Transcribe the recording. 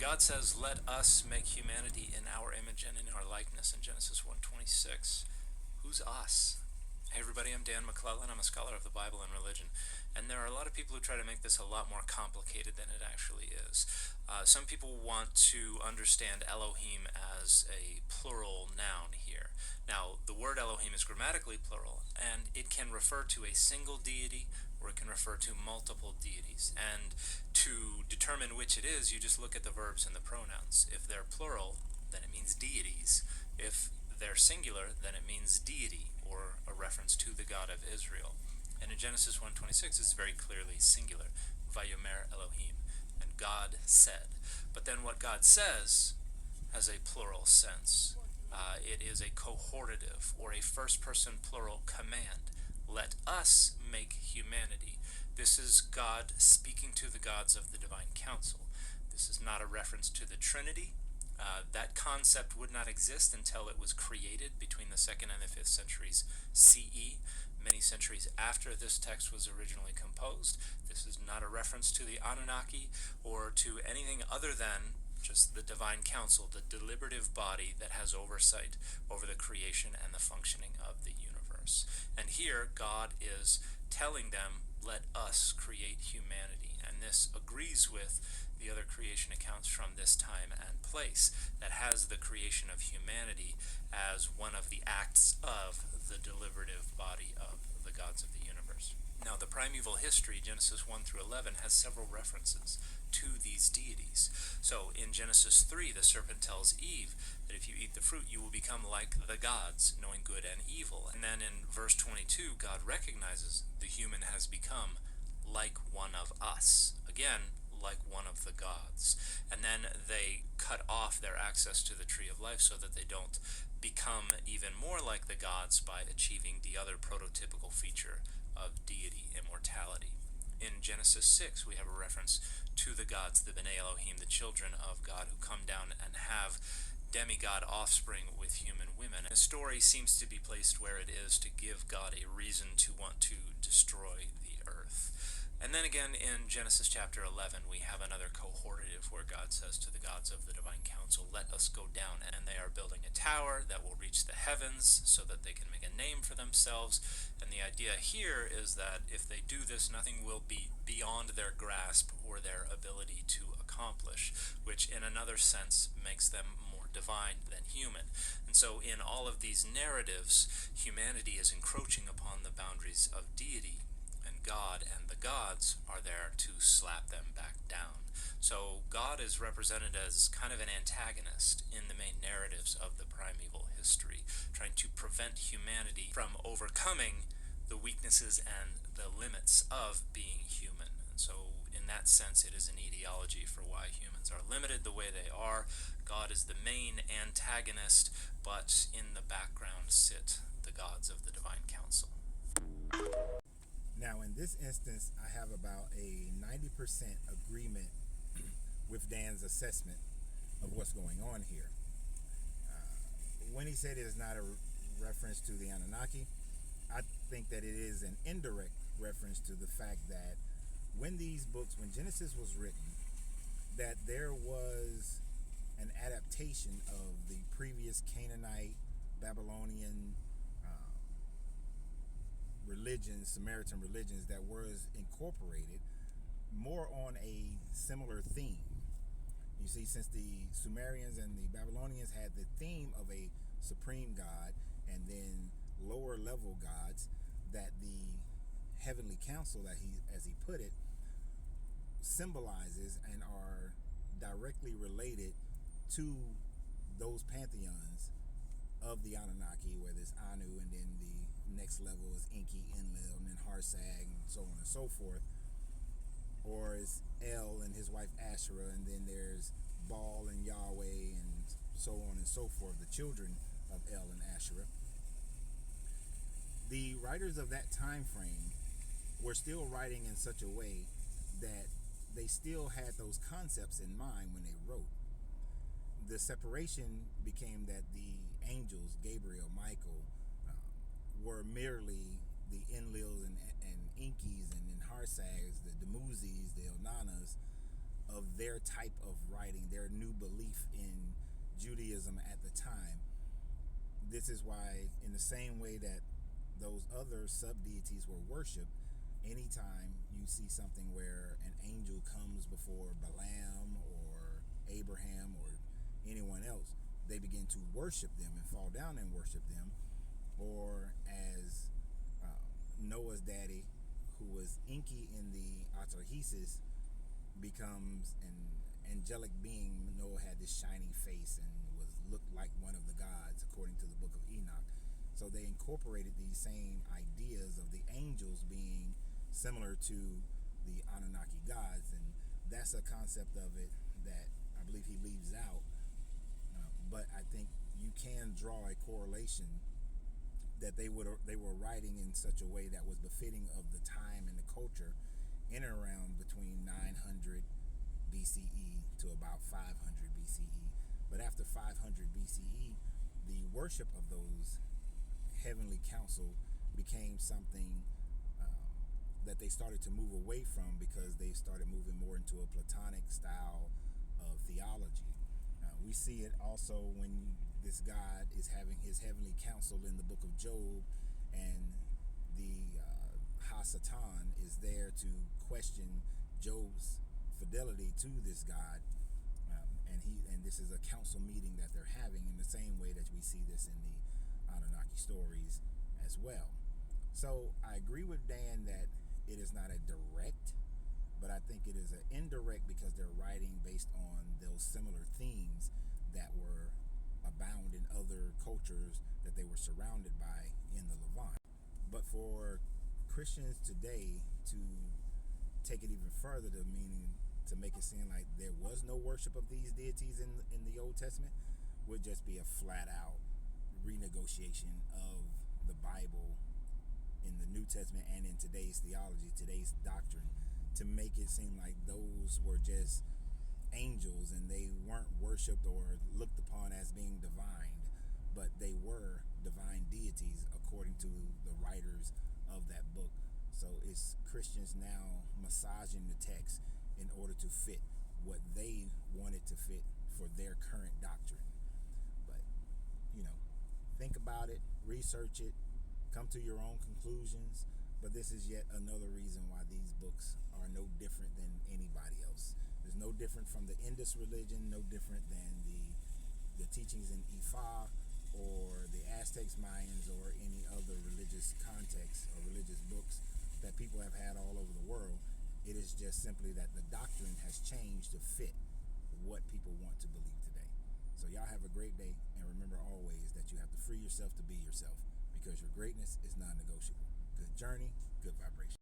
God says, "Let us make humanity in our image and in our likeness" in Genesis 1:26. Who's us? Hey everybody, I'm Dan McClellan. I'm a scholar of the Bible and religion, and there are a lot of people who try to make this a lot more complicated than it actually is. Some people want to understand Elohim as a plural noun here. Now, the word Elohim is grammatically plural, and it can refer to a single deity or it can refer to multiple deities. And to determine which it is, you just look at the verbs and the pronouns. If they're plural, then it means deities. If they're singular, then it means deity, or a reference to the God of Israel. And in Genesis 1:26, it's very clearly singular, Vayomer Elohim, and God said. But then what God says has a plural sense. It is a cohortative, or a first-person plural command. Let us make humanity. This is God speaking to the gods of the divine council. This is not a reference to the Trinity. That concept would not exist until it was created between the 2nd and the 5th centuries CE, many centuries after this text was originally composed. This is not a reference to the Anunnaki or to anything other than just the divine council, the deliberative body that has oversight over the creation and the functioning of the universe. And here, God is telling them, let us create humanity. And this agrees with the other creation accounts from this time and place that has the creation of humanity as one of the acts of the deliberative body of the gods of the universe. Now, the primeval history, Genesis 1 through 11, has several references to these deities. So in Genesis 3, the serpent tells Eve that if you eat the fruit, you will become like the gods, knowing good and evil. And then in verse 22, God recognizes the human has become like one of us. Again, like one of the gods. And then they cut off their access to the tree of life so that they don't become even more like the gods by achieving the other prototypical feature of deity, immortality. In Genesis 6, we have a reference to the gods, the B'nai Elohim, the children of God, who come down and have demigod offspring with human women. The story seems to be placed where it is to give God a reason to want to destroy the earth. And then again in Genesis chapter 11, we have another cohortative where God says to the gods of the divine council, let us go down. And they are building a tower that will reach the heavens so that they can make a name for themselves. And the idea here is that if they do this, nothing will be beyond their grasp or their ability to accomplish, which in another sense makes them more divine than human. And so in all of these narratives, humanity is encroaching upon the boundaries of deity, and God and the gods are there to slap them back down. So God is represented as kind of an antagonist in the main narratives of the primeval history, trying to prevent humanity from overcoming the weaknesses and the limits of being human. And so in that sense, it is an etiology for why humans are limited the way they are. God is the main antagonist, but in the background sit the gods of the divine council. Now, in this instance, I have about a 90% agreement with Dan's assessment of what's going on here. When he said it is not a reference to the Anunnaki, I think that it is an indirect reference to the fact that when Genesis was written, that there was an adaptation of the previous Canaanite, Babylonian religions, Samaritan religions, that was incorporated more on a similar theme. You see, since the Sumerians and the Babylonians had the theme of a supreme God and then lower level gods, that the heavenly council, that he, as he put it, symbolizes and are directly related to those pantheons of the Anunnaki, whether it's Anu, and then the next level is Enki, Enlil, and then Harsag, and so on and so forth. Or it's El and his wife Asherah, and then there's Baal and Yahweh, and so on and so forth, the children of El and Asherah. The writers of that time frame were still writing in such a way that they still had those concepts in mind when they wrote. The separation became that the angels, Gabriel, Michael, were merely the Enlils and Enkis and Harsags, the Demuzis, the Elnanas of their type of writing, their new belief in Judaism at the time. This is why, in the same way that those other sub deities were worshipped, anytime you see something where an angel comes before Balaam or Abraham or anyone else, they begin to worship them and fall down and worship them. Or as Noah's daddy, who was Enki in the Atarhesis, becomes an angelic being. Noah had this shiny face and looked like one of the gods, according to the book of Enoch. So they incorporated these same ideas of the angels being similar to the Anunnaki gods, and that's a concept of it that I believe he leaves out. But I think you can draw a correlation that they were writing in such a way that was befitting of the time and the culture in and around between 900 BCE to about 500 BCE. But after 500 BCE, the worship of those heavenly council became something that they started to move away from, because they started moving more into a Platonic style of theology. We see it also when this God is having his heavenly council in the book of Job, and the Ha-Satan is there to question Job's fidelity to this God, and this is a council meeting that they're having, in the same way that we see this in the Anunnaki stories as well. So I agree with Dan that it is not a direct, but I think it is an indirect, because they're writing based on those similar themes that were abound in other cultures that they were surrounded by in the Levant. But for Christians today to take it even further, to meaning to make it seem like there was no worship of these deities in the Old Testament, would just be a flat out renegotiation of the Bible in the New Testament and in today's theology, today's doctrine, to make it seem like those were just angels and they weren't worshipped or looked upon as being divine, but they were divine deities according to the writers of that book. So it's Christians now massaging the text in order to fit what they wanted to fit for their current doctrine. But, think about it, research it, come to your own conclusions. But this is yet another reason why these books are no different than anybody else. There's no different from the Indus religion, no different than the teachings in Ifa or the Aztecs, Mayans, or any other religious context or religious books that people have had all over the world. It is just simply that the doctrine has changed to fit what people want to believe today. So y'all have a great day, and remember always that you have to free yourself to be yourself, because your greatness is non-negotiable. Good journey, good vibration.